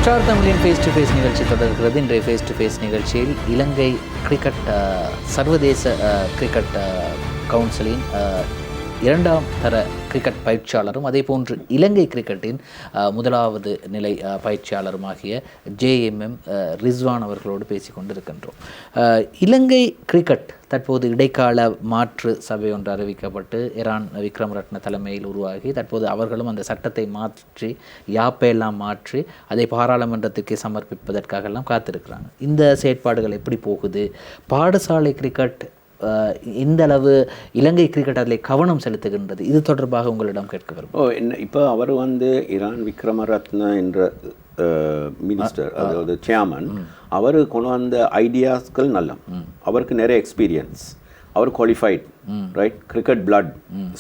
Star தமிழின் face to face நிகழ்ச்சி தொடர்கிறது. இன்றைய ஃபேஸ் டு ஃபேஸ் நிகழ்ச்சியில் இலங்கை கிரிக்கெட் சர்வதேச கிரிக்கெட் கவுன்சிலின் இரண்டாம் தர கிரிக்கெட் பயிற்சியாளரும் அதே போன்று இலங்கை கிரிக்கெட்டின் முதலாவது நிலை பயிற்சியாளருமாகிய JMM ரிஸ்வான் அவர்களோடு பேசிக்கொண்டிருக்கின்றோம். இலங்கை கிரிக்கெட் தற்போது இடைக்கால மாற்று சபை ஒன்று அறிவிக்கப்பட்டு இரான் விக்ரமரட்ன தலைமையில் உருவாகி தற்போது அவர்களும் அந்த சட்டத்தை மாற்றி யாப்பையெல்லாம் மாற்றி அதை பாராளுமன்றத்துக்கு சமர்ப்பிப்பதற்காகலாம் காத்திருக்கிறாங்க. இந்த செயற்பாடுகள் எப்படி போகுது? பாடசாலை கிரிக்கெட் இந்த அளவு இலங்கை கிரிக்கெட் அதில் கவனம் செலுத்துகின்றது, இது தொடர்பாக உங்களிடம் கேட்க வரும். இப்போ அவர் ஈரான் விக்ரமரத்ன என்ற மினிஸ்டர், அதாவது சேர்மன், அவர் கொண்டு வந்த ஐடியாஸ்கள் நல்ல, அவருக்கு நிறைய எக்ஸ்பீரியன்ஸ், அவர் qualified, right, cricket blood,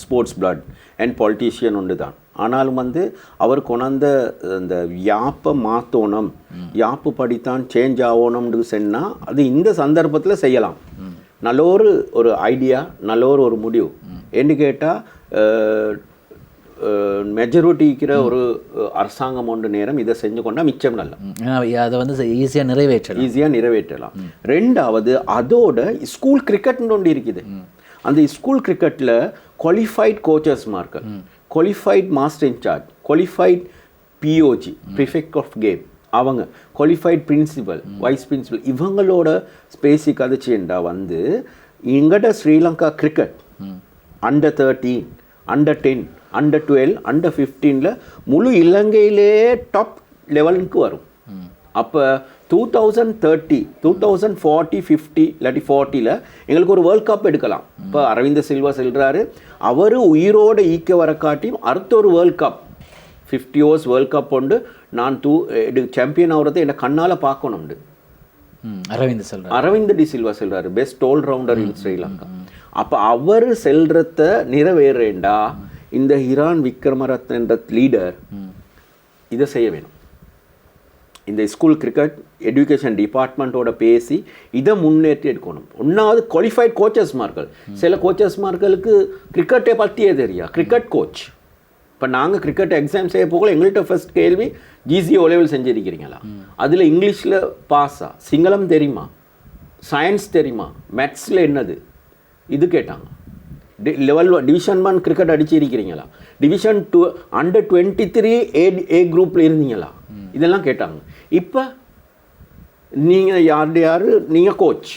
sports blood and politician ஒன்று தான். ஆனாலும் அவர் கொண்டாந்த இந்த யாப்பை மாற்றணும், யாப்பு படித்தான் சேஞ்ச் ஆகணும்னு சொன்னால் அது இந்த சந்தர்ப்பத்தில் செய்யலாம். நல்ல ஒரு ஐடியா, நல்ல ஒரு முடிவு. என்ன கேட்டால் மெஜாரிட்டிக்கிற ஒரு அரசாங்கம் ஒன்று நேரம் இதை செஞ்சு கொண்டால் மிச்சம் நல்லா, அதை ஈஸியாக நிறைவேற்றலாம். ரெண்டாவது அதோட ஸ்கூல் கிரிக்கெட்னு ஒன்று இருக்குது. அந்த ஸ்கூல் கிரிக்கெட்டில் qualified கோச்சஸ்மார்கள், qualified master incharge, qualified POG prefect of game, அவங்க குவாலிஃபைட் பிரின்சிபல், வைஸ் பிரின்சிபல், இவங்களோட ஸ்பேசி கதைச்சிண்டா எங்கட Sri Lanka cricket under 13, under 10, under 12, under 15 முழு இலங்கையிலே டாப் லெவலுக்கு வரும். அப்போ 2030, 2040, 50 இல்லாட்டி 40 எங்களுக்கு ஒரு வேர்ல்ட் கப் எடுக்கலாம். இப்போ அரவிந்த சில்வா செல்றாரு, அவர் உயிரோட ஈக்க வர காட்டியும் அடுத்த ஒரு world cup 50 years world cup உண்டு, நான் சாம்பியன் ஆகிறத என்னை கண்ணால் பார்க்கணும்ண்டு Aravind D Silva செல்றாரு, best all rounder இன் ஸ்ரீலங்கா. அப்போ அவர் செல்றத நிறைவேறேண்டா இந்த ஈரான் விக்ரமரத்ன என்ற லீடர் இதை செய்ய வேணும். இந்த ஸ்கூல் கிரிக்கெட் எஜுகேஷன் டிபார்ட்மெண்ட்டோட பேசி இதை முன்னேற்றி எடுக்கணும். ஒன்றாவது குவாலிஃபைட் கோச்சஸ்மார்கள், சில கோச்சஸ்மார்களுக்கு கிரிக்கெட்டை பற்றியே தெரியா, கிரிக்கெட் கோச். இப்போ நாங்கள் கிரிக்கெட் எக்ஸாம் செய்ய போகல, எங்கள்கிட்ட ஃபர்ஸ்ட் கேள்வி GCO லெவல் செஞ்சுருக்கிறீங்களா, அதில் இங்கிலீஷில் பாஸா, சிங்களம் தெரியுமா, சயின்ஸ் தெரியுமா, மேத்ஸில் என்னது, இது கேட்டாங்க. லெவல் டிவிஷன் 1 கிரிக்கெட் அடிச்சிருக்கிறீங்களா, டிவிஷன் 2 அண்டர் 23 A குரூப்பில் இருந்தீங்களா, இதெல்லாம் கேட்டாங்க. இப்போ நீங்கள் யார் நீங்கள் கோச்,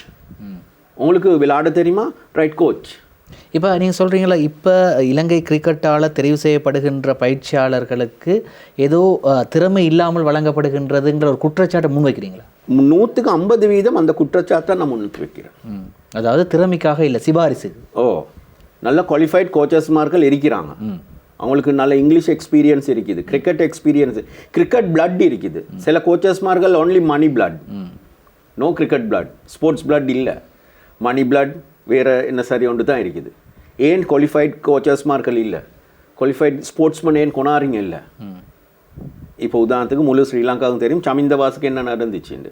உங்களுக்கு விளையாட தெரியுமா, ரைட் கோச். இப்போ நீங்கள் சொல்கிறீங்களா, இப்போ இலங்கை கிரிக்கெட்டால் தெரிவு செய்யப்படுகின்ற பயிற்சியாளர்களுக்கு ஏதோ திறமை இல்லாமல் வழங்கப்படுகின்றதுங்கிற ஒரு குற்றச்சாட்டை முன்வைக்கிறீங்களா? 150% அந்த குற்றச்சாட்டை நான் முன்னிட்டு வைக்கிறேன். அதாவது திறமைக்காக இல்லை, சிபாரிசு. நல்ல குவாலிஃபைட் கோச்சஸ்மார்கள் இருக்கிறாங்க, அவங்களுக்கு நல்ல இங்கிலீஷ் எக்ஸ்பீரியன்ஸ் இருக்குது, கிரிக்கெட் எக்ஸ்பீரியன்ஸ், கிரிக்கெட் பிளட் இருக்குது. சில கோச்சஸ்மார்கள் only money blood, no cricket blood, sports blood இல்லை, மணி பிளட் வேறு என்ன சரி ஒன்று தான் இருக்குது. ஏன் குவாலிஃபைட் கோச்சஸ்மார்கள் இல்லை, குவாலிஃபைட் ஸ்போர்ட்ஸ்மேன் ஏன் கொண்டாடுறீங்க இல்லை? இப்போ உதாரணத்துக்கு முழு ஸ்ரீலங்காவுக்கு தெரியும் சமிந்தவாஸுக்கு என்ன நடந்துச்சுண்டு.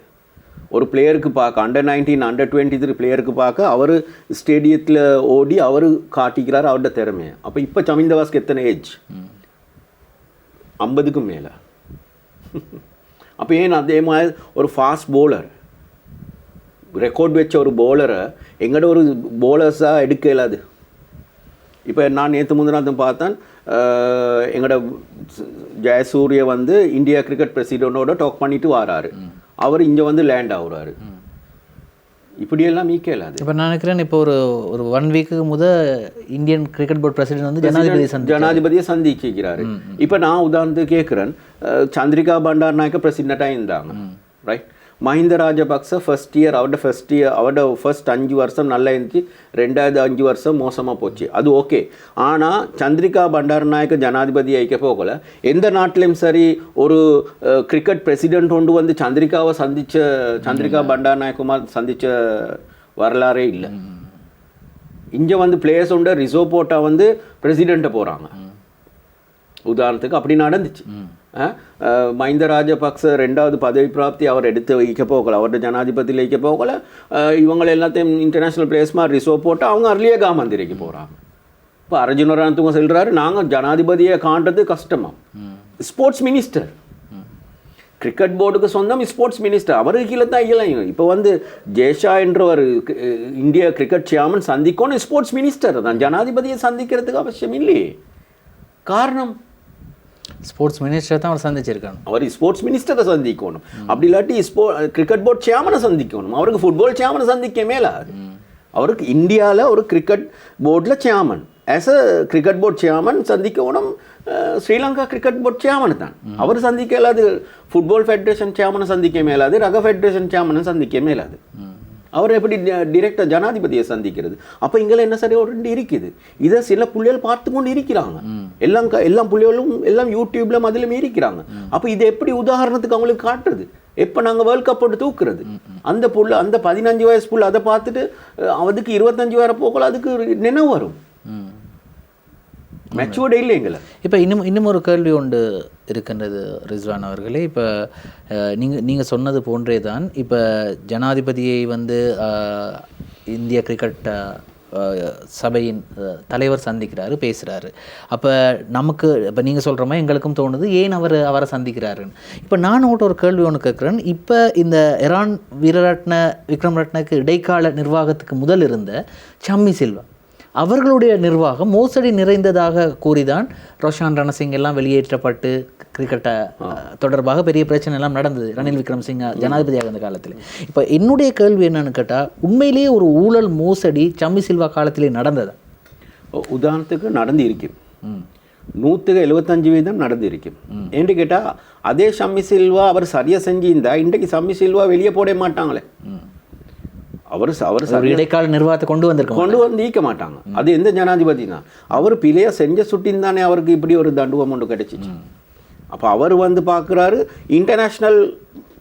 ஒரு பிளேயருக்கு பார்க்க அண்டர் 19, அண்டர் 23 பிளேயருக்கு பார்க்க அவர் ஸ்டேடியத்தில் ஓடி அவர் காட்டிக்கிறார் அவரோட திறமையை. அப்போ இப்போ சமிந்தவாஸுக்கு எத்தனை ஏஜ்? 50க்கு மேலே. அப்போ ஏன் அதே மாதிரி ஒரு ஃபாஸ்ட் போலர், ரெக்கார்ட் வச்ச ஒரு போலரை எங்கட ஒரு போலர்ஸாக எடுக்க இயலாது. இப்போ நான் நேற்று முந்தினாத்தும் பார்த்தேன், எங்களோட ஜெயசூரிய இந்தியா கிரிக்கெட் பிரசிடென்ட்டோட டாக் பண்ணிட்டு வராரு, அவர் இங்கே லேண்ட் ஆகுறாரு. இப்படியெல்லாம் மீக்க இயலாது. இப்போ நான் நினைக்கிறேன், இப்போ ஒரு 1 week Indian cricket board president ஜனாதிபதியை சந்திக்கிறாரு. இப்போ நான் உதாரணத்துக்கு கேட்குறேன், சந்திரிகா பண்டார் நாயக்க பிரசிடென்ட்டாக இருந்தாங்க, right. Mahinda Rajapaksa first year அவரோட ஃபர்ஸ்ட் 5 வருஷம் நல்லா இருந்துச்சு, 2வது 5 வருஷம் மோசமாக போச்சு, அது ஓகே. ஆனால் சந்திரிகா பண்டாரநாயக்க ஜனாதிபதி ஐக்க போகல, எந்த நாட்டிலையும் சரி ஒரு கிரிக்கெட் பிரசிடென்ட் கொண்டு சந்திரிகாவை சந்திரிகா பண்டாரநாயக்குமார் சந்தித்த வரலாறே இல்லை. இங்கே பிளேயர்ஸ் உண்டு ரிசர்வ் போட்டா பிரசிடெண்ட்டை போகிறாங்க. உதாரணத்துக்கு அப்படி நடந்துச்சு. மஹிந்த ராஜபக்ச 2வது பதவி பிராப்தி அவர் எடுத்து வைக்க போகல, அவரோட ஜனாதிபதியில் வைக்க போகல, இவங்களை எல்லாத்தையும் இன்டர்நேஷ்னல் பிளேயர்ஸ்மார் ரிசர்வ் போட்டு அவங்க அர்லியே காமந்திரிக்கு போகிறாங்க. இப்போ அர்ஜுனரானத்துக்கும் சொல்கிறாரு, நாங்கள் ஜனாதிபதியை காண்றது கஷ்டமா. ஸ்போர்ட்ஸ் மினிஸ்டர் கிரிக்கெட் போர்டுக்கு சொந்தம் ஸ்போர்ட்ஸ் மினிஸ்டர், அவருக்கு கீழே தான் இயலும். இப்போ வந்து ஜேஷா என்ற ஒரு இந்திய கிரிக்கெட் சேர்மன் சந்திக்கணும் ஸ்போர்ட்ஸ் மினிஸ்டர் தான், ஜனாதிபதியை சந்திக்கிறதுக்கு அவசியம் இல்லையே. காரணம் ஸ்போர்ட்ஸ் மினிஸ்டர் தான் அவர் சந்திச்சிருக்காங்க. அவர் ஸ்போர்ட்ஸ் மினிஸ்டரை சந்திக்கணும், அப்படி இல்லாட்டி கிரிக்கெட் போர்ட் சேர்மனை சந்திக்கணும். அவருக்கு ஃபுட்பால் சேர்மனை சந்திக்க மேலாது. அவருக்கு இந்தியாவில் ஒரு கிரிக்கெட் போர்டில் chairman, as a cricket board chairman சந்திக்கணும். ஸ்ரீலங்கா கிரிக்கெட் போர்ட் சேர்மன் தான் அவர் சந்திக்க இயலாது. ஃபுட்பால் ஃபெடரேஷன் சேர்மனை சந்திக்க மேலாது, ரக ஃபெடரேஷன் சேர்மனை சந்திக்க மேலாது. அவர் எப்படி டிரெக்டாக ஜனாதிபதியை சந்திக்கிறது? அப்போ இங்கே என்ன சரி ஒரு இருக்குது. இதை சில புள்ளிகள் பார்த்து கொண்டு இருக்கிறாங்க. எல்லாம் புள்ளிகளும் எல்லாம் யூடியூப்ல அதிலும் இருக்கிறாங்க. அப்போ இது எப்படி உதாரணத்துக்கு அவங்களுக்கு காட்டுறது? எப்போ நாங்கள் வேர்ல்ட் கப் போட்டு தூக்குறது? அந்த புள்ள, அந்த 15 வயசு புள்ள அதை பார்த்துட்டு அதுக்கு 25 வரை போகல, அதுக்கு நினைவு வரும். மெச்சூர்டு இல்லை எங்களை. இப்போ இன்னும் ஒரு கேள்வி ஒன்று இருக்கின்றது ரிஸ்வான் அவர்களே. இப்போ நீங்கள் சொன்னது போன்றே தான். இப்போ ஜனாதிபதியை வந்து இந்திய கிரிக்கெட் சபையின் தலைவர் சந்திக்கிறாரு, பேசுகிறாரு. அப்போ நமக்கு இப்போ நீங்கள் சொல்கிற மாதிரி எங்களுக்கும் தோணுது, ஏன் அவரை சந்திக்கிறாருன்னு. இப்போ நான் ஒரு கேள்வி ஒன்று கேட்குறேன். இப்போ இந்த இரான் வீரரத்ன விக்ரமரத்னக்கு இடைக்கால நிர்வாகத்துக்கு முதல் இருந்த ஷம்மி சில்வா அவர்களுடைய நிர்வாகம் மோசடி நிறைந்ததாக கூறிதான் ரோஷான் ரணசிங் எல்லாம் வெளியேற்றப்பட்டு கிரிக்கெட்டை தொடர்பாக பெரிய பிரச்சனை எல்லாம் நடந்தது ரணில் விக்ரமசிங்க ஜனாதிபதியாக இருந்த காலத்தில். இப்போ என்னுடைய கேள்வி என்னன்னு கேட்டால், உண்மையிலேயே ஒரு ஊழல் மோசடி ஷம்மி சில்வா காலத்திலே நடந்ததா? உதாரணத்துக்கு நடந்து இருக்கு, 175% நடந்து இருக்கு. என்று கேட்டால் அதே ஷம்மி சில்வா அவர் சரியாக செஞ்சிருந்தா இன்றைக்கு ஷம்மி சில்வா வெளியே போட மாட்டாங்களே. அவர் இடைக்கால நிர்வாகத்தை கொண்டு வந்து ஈக்க மாட்டாங்க. அது எந்த ஜனாதிபதி தான் அவர் பிள்ளையா செஞ்ச சுட்டின் தானே அவருக்கு இப்படி ஒரு தண்டுவம் ஒன்று கிடைச்சிச்சு. அப்போ அவர் வந்து பார்க்குறாரு இன்டர்நேஷ்னல்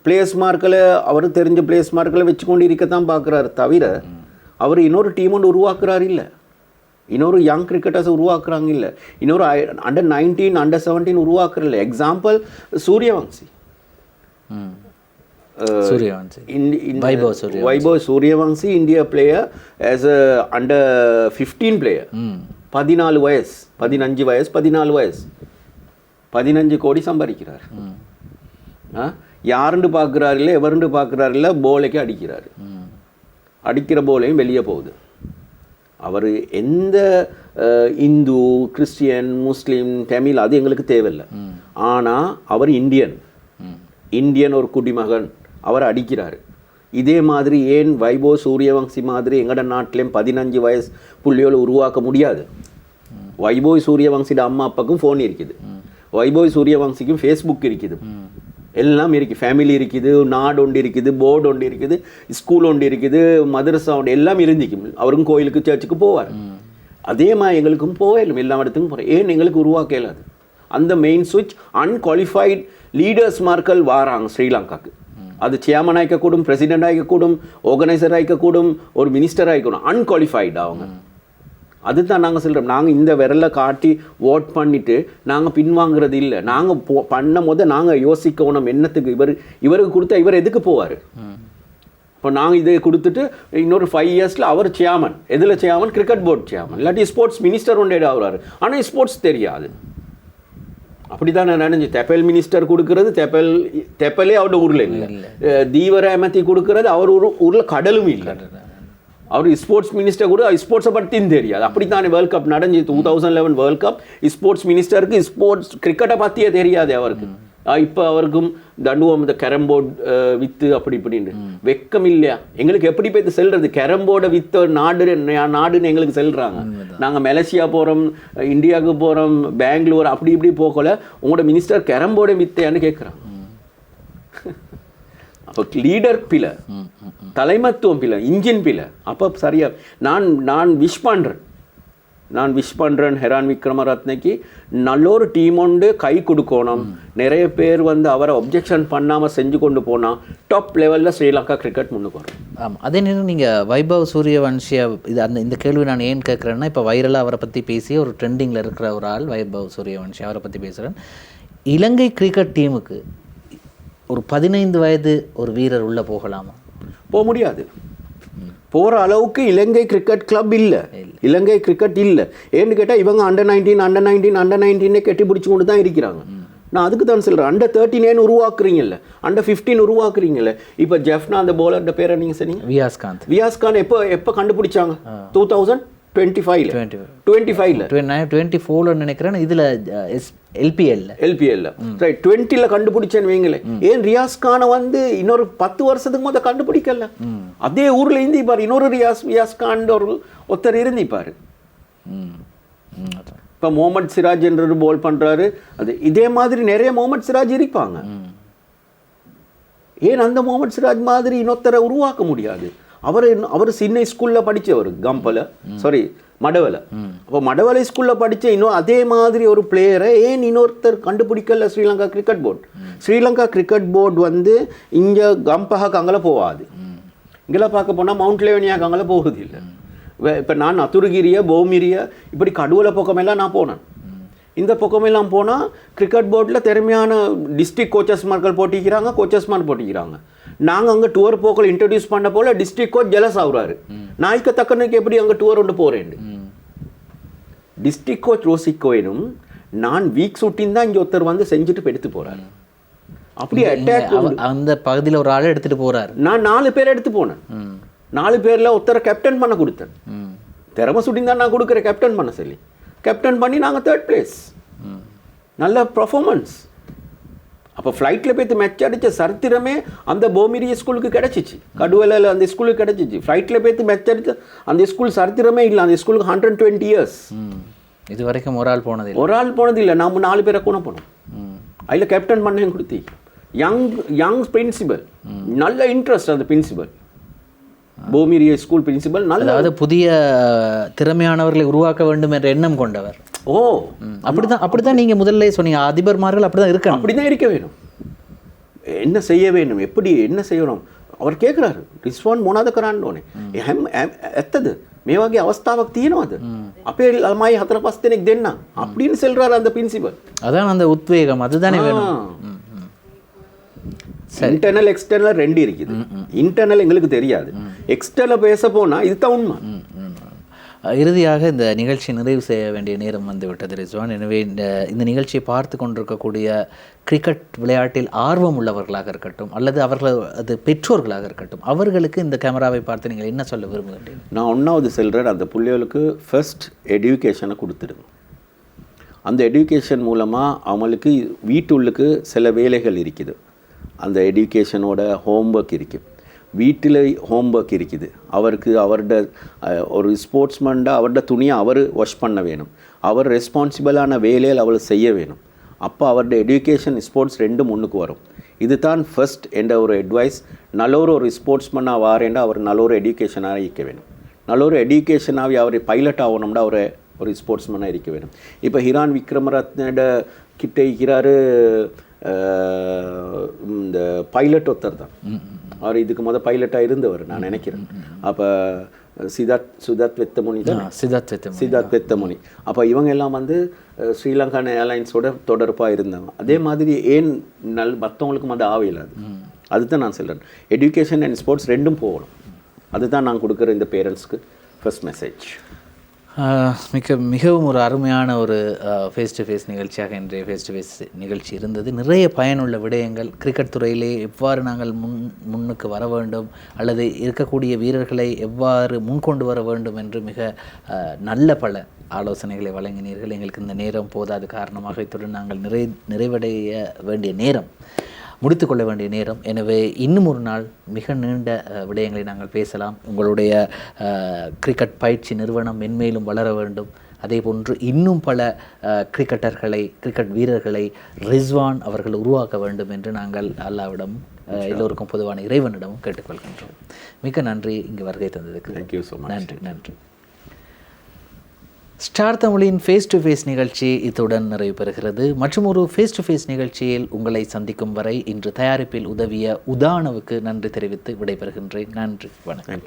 பிளேஸ் மார்க்கில், அவர் தெரிஞ்ச பிளேஸ் மார்க்கில் வச்சு கொண்டு இருக்கத்தான் பார்க்குறாரு தவிர அவர் இன்னொரு டீம் ஒன்று உருவாக்குறாரு இல்லை, இன்னொரு யங் கிரிக்கெட்டர்ஸ் உருவாக்குறாங்க இல்லை, இன்னொரு அண்டர் 19 அண்டர் 17 உருவாக்குற இல்லை. Example Suryavanshi, Vaibhav Suryavanshi India player as a under 15 player. 14 வயசு 15 வயசு 14 வயசு 15 கோடி சம்பாதிக்கிறார். யாருன்னு பார்க்குறாரு இல்லை, எவருன்னு பார்க்குறாரு இல்லை, போலைக்கு அடிக்கிறாரு. அடிக்கிற போலையும் வெளியே போகுது. அவர் எந்த இந்து கிறிஸ்டியன் முஸ்லீம் தமிழ் அது எங்களுக்கு தேவையில்லை. ஆனால் அவர் இந்தியன் ஒரு குடிமகன், அவர் அடிக்கிறாரு. இதே மாதிரி ஏன் வைபவ் சூரியவன்சி மாதிரி எங்கட நாட்டிலையும் 15 வயசு புள்ளியோடு உருவாக்க முடியாது? வைபவ் சூரியவன்சியோட அம்மா அப்பாவுக்கும் ஃபோன் இருக்குது, வைபவ் சூரியவன்சிக்கும் ஃபேஸ்புக் இருக்குது, எல்லாம் இருக்குது, ஃபேமிலி இருக்குது, நாடு ஒன்று இருக்குது, போர்டு ஒன்று இருக்குது, ஸ்கூல் ஒன்று இருக்குது, மதரசா ஒன்று எல்லாம் இருந்துக்கும். அவரும் கோயிலுக்கு சர்ச்சுக்கு போவார். அதே மாதிரி எங்களுக்கும் போயிடும், எல்லா இடத்துக்கும் போகிறோம். ஏன் எங்களுக்கு உருவாக்க இயலாது? அந்த மெயின் சுவிட்ச் அன்குவாலிஃபைட் லீடர்ஸ் மார்கள் வாராங்க ஸ்ரீலங்காக்கு. அது சேர்மன் ஆகிக்கக்கூடும், பிரசிடென்ட் ஆகிக்கக்கூடும், ஆர்கனைசர் ஆகிக்கக்கூடும், ஒரு மினிஸ்டர் ஆகிக்கணும். அன்குவாலிஃபைடு அவங்க. அதுதான் நாங்கள் சொல்கிறோம். நாங்கள் இந்த விரலை காட்டி ஓட் பண்ணிவிட்டு நாங்கள் பின்வாங்கிறது இல்லை. நாங்கள் பண்ணும் போது நாங்கள் யோசிக்கணும் என்னத்துக்கு இவருக்கு கொடுத்தா இவர் எதுக்கு போவார். இப்போ நாங்கள் இதை கொடுத்துட்டு இன்னொரு 5 இயர்ஸில் அவர் சேர்மன், எதில் சேர்மன்? கிரிக்கெட் போர்டு சேர்மன், இல்லாட்டி ஸ்போர்ட்ஸ் மினிஸ்டர் ஒன்றே ஆகுறாரு. ஆனால் ஸ்போர்ட்ஸ் தெரியாது. அப்படி தான் நான் நினைஞ்சு தெப்பல் மினிஸ்டர் கொடுக்கறது தெப்பலே அவரோட ஊரில் இல்லை, தீவராமத்தி கொடுக்கறது அவர் ஊரில் கடலும் இல்லை. அவர் ஸ்போர்ட்ஸ் மினிஸ்டர் கூட ஸ்போர்ட்ஸை பற்றியும் தெரியாது. அப்படித்தானே வேர்ல்ட் கப் நடந்து 2011 வேர்ல்ட் கப் ஸ்போர்ட்ஸ் மினிஸ்டருக்கு ஸ்போர்ட்ஸ் கிரிக்கெட்டை பற்றியே தெரியாது அவருக்கு. இப்போ அவருக்கும் தண்டுவோம் இந்த கேரம் போர்டு வித்து அப்படி இப்படின்னு வெக்கம் இல்லையா? எங்களுக்கு எப்படி போய் செல்றது? கேரம் போர்டை வித்த நாடுன்னு எங்களுக்கு செல்றாங்க. நாங்கள் மலேசியா போகிறோம், இந்தியாவுக்கு போகிறோம், பெங்களூர் அப்படி இப்படி போகல, உங்களோட மினிஸ்டர் கேரம் போர்டை வித்தையான்னு கேட்குறாங்க. அப்போ லீடர் பிள்ளை, தலைமத்துவம் பிள்ளை, இன்ஜின் பிள்ளை. அப்போ சரியா நான் விஷ் பண்ணுறேன் ஹெரான் விக்ரமரத்னக்கு நல்ல ஒரு டீம் ஒன்று கை கொடுக்கணும். நிறைய பேர் வந்து அவரை ஒப்ஜெக்ஷன் பண்ணாமல் செஞ்சு கொண்டு போனால் டாப் லெவலில் ஸ்ரீலங்கா கிரிக்கெட் முன்னுக்கு வரும். ஆமாம், அதே நேரம் நீங்கள் வைபவ் சூரியவன்ஷியா இந்த கேள்வி நான் ஏன் கேட்குறேன்னா, இப்போ வைரலாக அவரை பற்றி பேசி ஒரு ட்ரெண்டிங்கில் இருக்கிற ஒரு ஆள் வைபவ் சூரியவன்ஷி, அவரை பற்றி பேசுகிறேன். இலங்கை கிரிக்கெட் டீமுக்கு ஒரு 15 வயது ஒரு வீரர் உள்ளே போகலாமா? போக முடியாது. போகிற அளவுக்கு இலங்கை கிரிக்கெட் கிளப் இல்லை, இலங்கை கிரிக்கெட் இல்லை. ஏன்னு கேட்டால் இவங்க அண்டர் 19 கட்டி பிடிச்சி கொண்டு தான் இருக்கிறாங்க. நான் அதுக்கு தான் சொல்கிறேன். Under 13 உருவாக்குறீங்கல்ல, Under 15 உருவாக்குறீங்கல்ல. இப்போ ஜெஃப்னா அந்த போலர்ட பேரை நீங்கள் சொன்னீங்க, வியாஸ் கான் எப்போ கண்டுபிடிச்சாங்க? 2025 நினைக்கிறேன். இதில் எல்பிஎல்ல ரைட் 20ல கண்டுபிடிச்சேன்னு வைங்களேன். ஏன் ரியாஸ் கானை வந்து இன்னொரு 10 வருஷத்துக்கு முதல் கண்டுபிடிக்கல? அதே ஊர்ல இருந்திப்பாரு இன்னொரு ரியாஸ் கான் ஒருத்தர் இருந்திப்பாரு. இப்போ முகமது சிராஜ் என்ற போல் பண்றாரு. அது இதே மாதிரி நிறைய முகமது சிராஜ் இருப்பாங்க. ஏன் அந்த முகமது சிராஜ் மாதிரி இன்னொருத்தரை உருவாக்க முடியாது? அவர் சின்ன ஸ்கூல்ல படிச்சவர், மடவலை. அப்போ மடவலை ஸ்கூல்ல படிச்ச இன்னும் அதே மாதிரி ஒரு பிளேயரை ஏன் இன்னொருத்தர் கண்டுபிடிக்கல? ஸ்ரீலங்கா கிரிக்கெட் போர்டு வந்து இங்க கம்பஹாக்கு அங்கே போகாது. இங்கெல்லாம் பார்க்க போனால் மவுண்ட் லெவனியாக்கு அங்கே போகுது இல்லை. இப்போ நான் அத்துருகிரிய பௌமிரிய இப்படி கடுவலை பக்கமெல்லாம் நான் போனேன். இந்த பக்கமெல்லாம் போனால் கிரிக்கெட் போர்டில் திறமையான டிஸ்ட்ரிக்ட் கோச்சஸ்மார்கள் போட்டிக்கிறாங்க. நாங்கள் அங்கே டூர் போக்கள் இன்ட்ரடியூஸ் பண்ண போல டிஸ்ட்ரிக்ட் கோச் ஜெலஸ் ஆகுறாரு. நாய்க்கு தக்கனுக்கு எப்படி அங்கே டூர் ஒன்று போகிறேன். டிஸ்ட்ரிக்ட் கோச் ரோசிக்கோயினும் நான் வீக் ஷூட்டிங் தான் இங்கே ஒருத்தர் வந்து செஞ்சுட்டு எடுத்து போகிறாரு. அப்படியே அட்டாக் அந்த பகுதியில் ஒரு ஆள் எடுத்துகிட்டு போகிறாரு. நான் 4 பேர் எடுத்து போனேன். 4 பேரில் ஒருத்தரை கேப்டன் பண்ண கொடுத்தேன். திறமை ஷூட்டிங் தான் நான் கொடுக்குறேன் கேப்டன் பண்ண சொல்லி. கேப்டன் பண்ணி நாங்கள் 3rd place. நல்ல பர்ஃபார்மன்ஸ். அப்போ ஃப்ளைட்டில் போய்த்து மேட்ச் அடித்த சரித்திரமே அந்த பௌமிரிய ஸ்கூலுக்கு கிடச்சிச்சு. கடுவலையில் அந்த ஸ்கூலுக்கு கிடச்சிச்சு. ஃப்ளைட்டில் போய்த்து மேட்ச் அடித்த அந்த ஸ்கூல் சரித்திரமே இல்லை. அந்த ஸ்கூலுக்கு 120 years. இது வரைக்கும் ஒரு ஆள் போனது இல்லை. நாம் 4 பேரை கூட போனோம். அதில் கேப்டன் பண்ண கொடுத்தி யங் பிரின்சிபல். நல்ல இன்ட்ரெஸ்ட் அந்த பிரின்சிபல், பௌமிரிய ஸ்கூல் பிரின்சிபல். அதாவது புதிய திறமையானவர்களை உருவாக்க வேண்டும் என்ற எண்ணம் கொண்டவர். அப்படிதான் நீங்க முதல்ல சொன்னீங்க. அதிபர்மார்கள் அப்படிதான் இருக்க வேணும். என்ன செய்ய வேணும், எப்படி என்ன செய்யணும் அவர் கேட்குறாரு. රිස්වන් මොනවද කරන්න ඕනේ? ඇත්තද මේ වගේ අවස්ථාවක් තියෙනවද? අපේ ළමයි 4-5 දෙනෙක් දෙන්න அப்படின்னு சொல்றாரு அந்த பிரின்சிபல். அதான் அந்த உத்வேகம், அதுதானே வேணும். இன்டர்னல் எக்ஸ்டர்னல் 2 இருக்குது. இன்டர்னல் எங்களுக்கு தெரியாது, எக்ஸ்டர்னல் பேச போனா இதுதான் உண்மை. இறுதியாக இந்த நிகழ்ச்சி நிறைவு செய்ய வேண்டிய நேரம் வந்துவிட்டது ரிஸ்வான். எனவே இந்த நிகழ்ச்சியை பார்த்து கொண்டிருக்கக்கூடிய கிரிக்கெட் விளையாட்டில் ஆர்வம் உள்ளவர்களாக இருக்கட்டும் அல்லது அது பெற்றோர்களாக இருக்கட்டும், அவர்களுக்கு இந்த கேமராவை பார்த்து நீங்கள் என்ன சொல்ல விரும்புகிறீர்கள்? நான் 1வது சொல்கிறேன், அந்த பிள்ளைகளுக்கு ஃபர்ஸ்ட் எடுகேஷனை கொடுத்துடுங்க. அந்த எடுகேஷன் மூலமாக அவங்களுக்கு வீட்டுள்ளுக்கு சில வேலைகள் இருக்குது. அந்த எடுகேஷனோட ஹோம்ஒர்க் இருக்குது, வீட்டில் ஹோம்ஒர்க் இருக்குது. அவருக்கு அவரோட ஒரு ஸ்போர்ட்ஸ்மேன்டா அவரோட துணியை அவர் வாஷ் பண்ண வேணும். அவர் ரெஸ்பான்சிபிளான வேலையில் அவள் செய்ய வேணும். அப்போ அவரோட எஜுகேஷன் ஸ்போர்ட்ஸ் 2 முன்னுக்கு வரும். இது தான் ஃபர்ஸ்ட் என்ற ஒரு அட்வைஸ். நல்ல ஒரு ஸ்போர்ட்ஸ்மேனாக வாரேண்டா அவர் நல்ல ஒரு எஜுகேஷனாக இருக்க வேணும். நல்ல ஒரு எஜுகேஷனாகவே அவர் பைலட் ஆகணும்னா அவர் ஒரு ஸ்போர்ட்ஸ்மேனாக இருக்க வேணும். இப்போ ஹிரான் விக்ரமரத்னோட கிட்ட இருக்கிறாரு இந்த பைலட் ஒருத்தர் தான். அவர் இதுக்கு முதல் பைலட்டாக இருந்தவர் நான் நினைக்கிறேன். அப்போ சித்தார்த் வெத்தமுனி தான், சித்தார்த் வெத்தமுனி. அப்போ இவங்க எல்லாம் வந்து ஸ்ரீலங்கன் ஏர்லைன்ஸோட தொடர்பாக இருந்தாங்க. அதே மாதிரி ஏன் மற்றவங்களுக்கும் அது ஆவையில்லாது. அதுதான் நான் சொல்கிறேன். எஜுகேஷன் அண்ட் ஸ்போர்ட்ஸ் 2ம் போகணும். அதுதான் நான் கொடுக்குற இந்த பேரண்ட்ஸ்க்கு ஃபர்ஸ்ட் மெசேஜ். மிகவும் ஒரு அருமையான ஒரு ஃபேஸ் டு ஃபேஸ் நிகழ்ச்சியாக இன்றைய ஃபேஸ் டு ஃபேஸ் நிகழ்ச்சி இருந்தது. நிறைய பயனுள்ள விடயங்கள், கிரிக்கெட் துறையிலே எவ்வாறு நாங்கள் முன்னுக்கு வர வேண்டும் அல்லது இருக்கக்கூடிய வீரர்களை எவ்வாறு முன்கொண்டு வர வேண்டும் என்று மிக நல்ல பல ஆலோசனைகளை வழங்கினீர்கள். எங்களுக்கு இந்த நேரம் போதாது காரணமாக இத்துடன் நாங்கள் நிறைவடைய வேண்டிய நேரம், முடித்துக்கொள்ள வேண்டிய நேரம். எனவே இன்னும் ஒரு நாள் மிக நீண்ட விடயங்களை நாங்கள் பேசலாம். உங்களுடைய கிரிக்கெட் பயிற்சி நிறுவனம் மென்மேலும் வளர வேண்டும். அதே போன்று இன்னும் பல கிரிக்கெட் வீரர்களை ரிஸ்வான் அவர்கள் உருவாக்க வேண்டும் என்று நாங்கள் அல்லாவிடம் எல்லோருக்கும் பொதுவான இறைவனிடமும் கேட்டுக்கொள்கின்றோம். மிக்க நன்றி இங்கு வருகை தந்ததுக்கு. Thank you so much. நன்றி. ஸ்டார் தமிழின் ஃபேஸ் டு ஃபேஸ் நிகழ்ச்சி இத்துடன் நிறைவு பெறுகிறது. மற்றும் ஒரு ஃபேஸ் டு ஃபேஸ் நிகழ்ச்சியில் உங்களை சந்திக்கும் வரை இன்று தயாரிப்பில் உதவிய உதானவுக்கு நன்றி தெரிவித்து விடைபெறுகின்றேன். நன்றி, வணக்கம்.